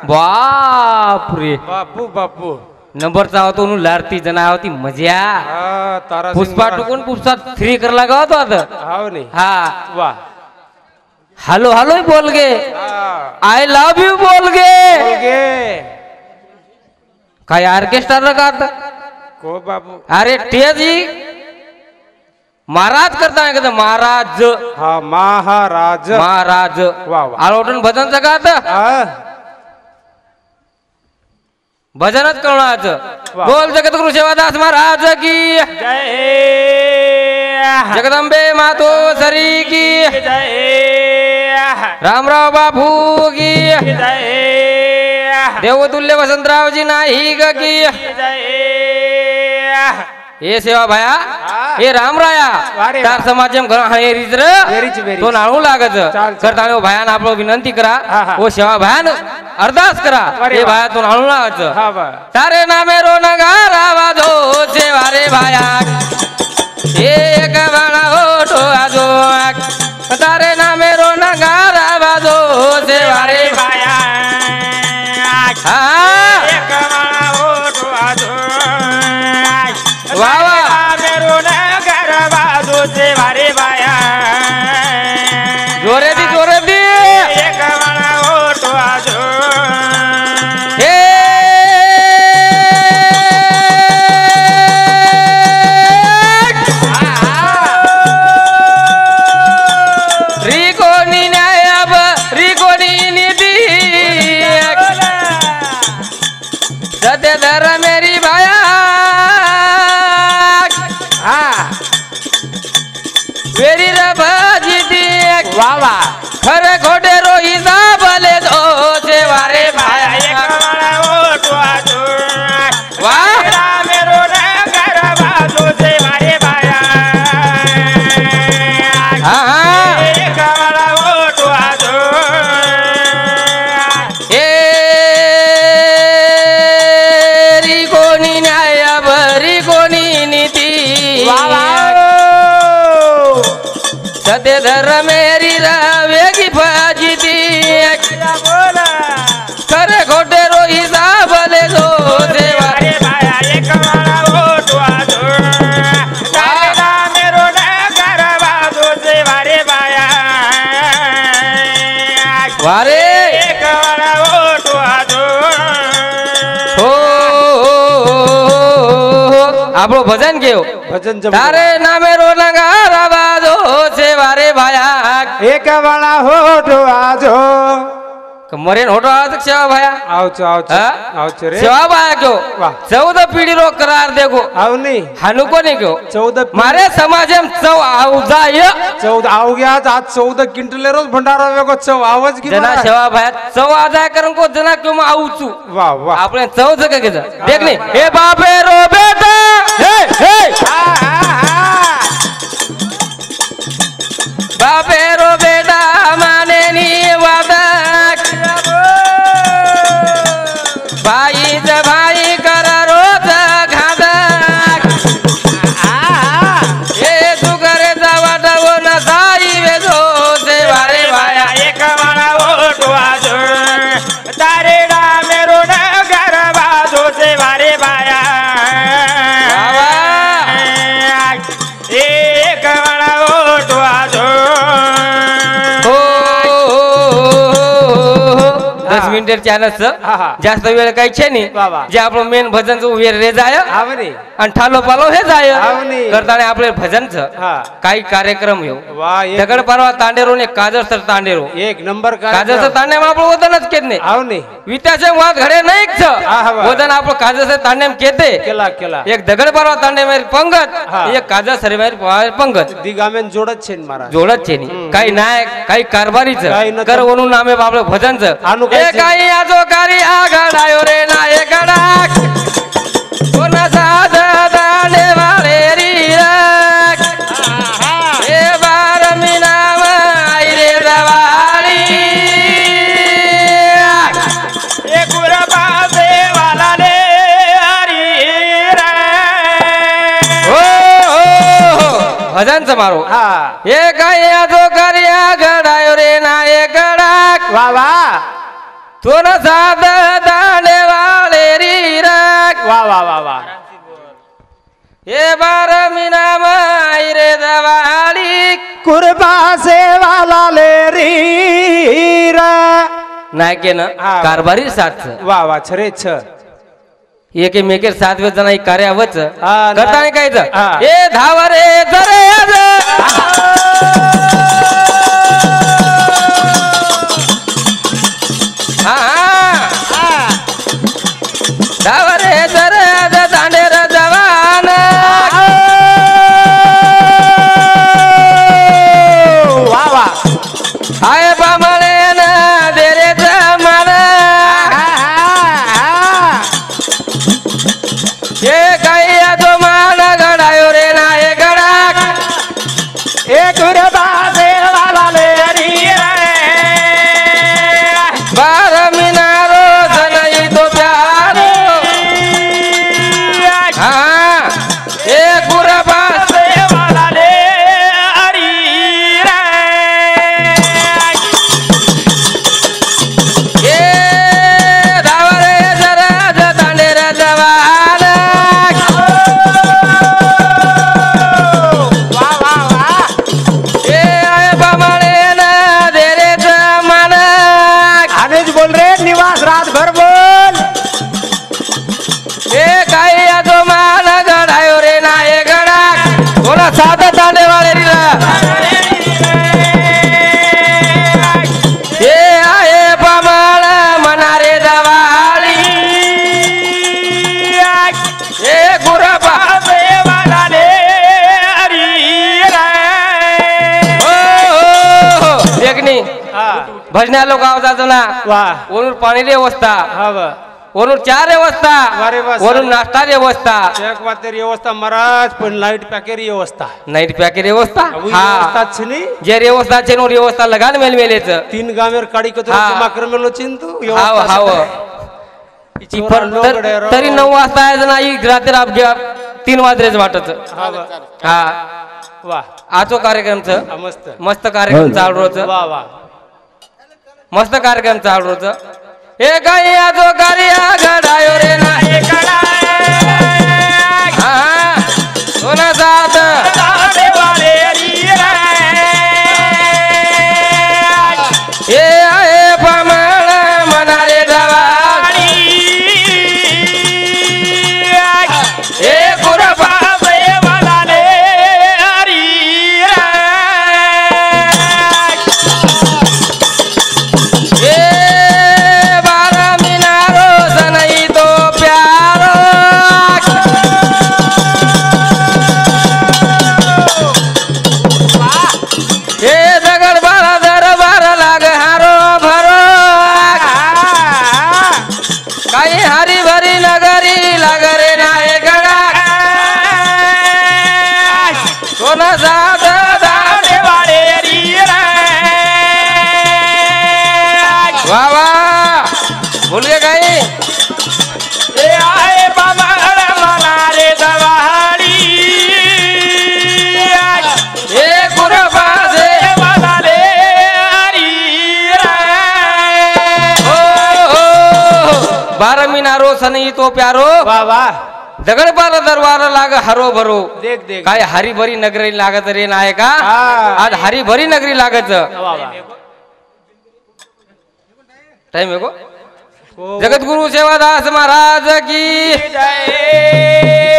बाप रे बापू बापू नंबरचा होतो नु लारती जना होती मजा तारा पुष्पा टुकून पुष्पा 3 कर लगा होता हाव नाही हा वाह हेलो हेलो बोल गे आई लव यू बोल गे काय ऑर्केस्ट्रा लगात को बाबू अरे टेजी महाराज करता है कहते महाराज हाँ महाराज महाराज वाह वाह आलोटन भजन सगात भजनच करणार बोल जगद्गुरु सेवादास महाराज की जय जगदंबे मातो सरी की जय रामराव बापू की जय देवतुल्य वसंतरावजी नाही ग की ये सेवा भया हे रामराया तार समाजम घर हेरीच रे तो नाळू लागत करताना भयान आपलो विनंती करा ओ सेवा भयान अरदास करा हे भया तो नाळू लागत तारे नामे रो नगार आवाजो सेवा रे भया एक बाणा ओठो आजो तारे नामे रो नगार आवाजो सेवा रे भया एक बाणा ओठो आजो वाह मेरो नगर बाजू से वारे बाया जोरे दी एक बड़ा ओटो आजो हे रिकोनी न्यायब रिकोनी निधि सत्य धर मेरी भाया वेरी रबाजी देख वावा खरे खोटे रो हिसाब ले दो सेवारे भाया एक बड़ा ओटो आजो वाह मेरो नगर बाजू से वारे बाया एक बड़ा ओटो आजो ए रिकोनी न्याय बरी कोणी नीती वावा सत्य धर मेरी वेगी फाजीती खरे खोटे रो हिसाब ले दो सेवा वारे बाया एक बड़ा ओटो आजो मेरो नगर बाजू से वारे बाया वारे एक बड़ा ओटो आजो हो आपलो भजन घेऊ भजन तारे नामे रो नगार आवाजो सेवारे भाया एक बड़ा ओटो आजो मरेन होटो आज सेवा भाया आवच आवच रे सेवा भाया क्यों वाह 14 पीढ़ी रो करार देखो आवनी हानु को नहीं क्यों 14 मारे समाजम चव आव जाय 14 आव गया आज 14 क्विंटल रोज भंडारा वेगो चव आवाज की जना सेवा भाया चव आजा करन को जना क्यों आऊचू वाह वाह आपने चव जगह के देख नहीं हे बापे रो बेटा हे बापे रो बेटा माने नी वादा भाई ज भाई कर रोज खादा ए तू करे जावाट वो न साई वे दो सेवारे भाया एक बड़ा ओटो आजो तारे मेरो नगर बाजू से वारे बाया एक बड़ा ओटो आजो 10 मिनिट चॅनल जास्त वेळ काही छे नाही जे आपलं मेन भजन वेर रे जाय आवनी आणि ठालो पालो हे जाय आवनी करताना आपले भजनचं काही कार्यक्रम येऊ वाह दगड परवा तांडेरो ने काजर सर तांडेरो एक नंबर काजर सर तांडे में आपलं वदनच केत नाही आवनी वित्याचे वाद घडे नाही वदन आपलं काजर सर तांडे में केते केला केला एक दगड परवा तांडे में पंगत एक काजर सर में पंगत दिगामेन जोडत छे महाराज जोडत छे नाही काही नायक काही कारभारीचं कर वणून नामे आपलं भजनचं हे काही आजो कारी आघाड आयो रे नायकडा कोणा साध दांडे वाळे री हे बार मी नाव आई रे दवाळी एक गुरबा देवाला ने हरी रे हो भजनचं मारो हे काही आजो कारी आघाड आयो रे नायकडा वा वा तो न साध दांडे वाले री रख वा वा वा वा ये बार मीना माई रे दवाली कुर्बा से वाला ले री रा नायके न हा. कारभारी साथ वा वा छरे छ एक मेकेर सात वेळ जण कार्यावच हा, करता नाही कायच हा. ए धावरे जरे धावरे जरे दांडेर जवान वा वा आय बामळे न देरे जमान ये काही तो मान गडायो रे नाय गडाक एक कुर्बा से वाला ले री बार मिनारो सनई तो प्यारो हाँ ये कुर्बा से वाला ले री ये धावरे जरा दांडेर जवान वा वा वा ये आय बामळे न देरे जमान आनेज बोल रे निवास रात भर बोल ए काही तो मान गडायो रे नाय गडाक बोला साध दांडे वाले रीला ए आहे बामळ मनारे दवाळी ए गुरबा से वाला ले री देखनी भजन्या लोक आवाजाचं ना वा वरून पाणी व्यवस्था हा वा वरून चार व्यवस्था वारे वा, वरून नाश्ता व्यवस्था एक बात तेरी व्यवस्था महाराज पण लाइट पॅकेर व्यवस्था नाईट पॅकेट व्यवस्था अबू हा व्यवस्था छनी जे व्यवस्था छे नो व्यवस्था लगान मेल मेलेच 3 गामेर काडी कतो हा. जमा करमेलो चिंतू हाव हाव ती तरी 9 वाजता आहे ना ही रात्री अपघ्या 3 वाजलेच वाटत हा वा हा वा आजो कार्यक्रमच हा, मस्त मस्त कार्यक्रम चालू रोज वा वा मस्त कार्यक्रम चालू रोज ए काही आजो कार्या घडायो रे ना हा सोना साथ ए आहे पामळ मनारे दवाळी ए गुरबा ए बार मिनारो सनई तो प्यारो ए दगड बारा दरबार लाग हारो भरो काही हरी भरी नगरी लागरे नाय गडा सोना साध दांडे वाले वा वा भूल गए काही ए गुरबा से बारा मिनारो सनई तो प्यारो वा वा दगड बारा दरबार लाग हरो भरो देख देख काय हरी भरी नगरी लागत रे नाय का हा. आज हरी भरी नगरी लागत वा वा टाइम है को ओ. जगत गुरु सेवादास महाराज की जय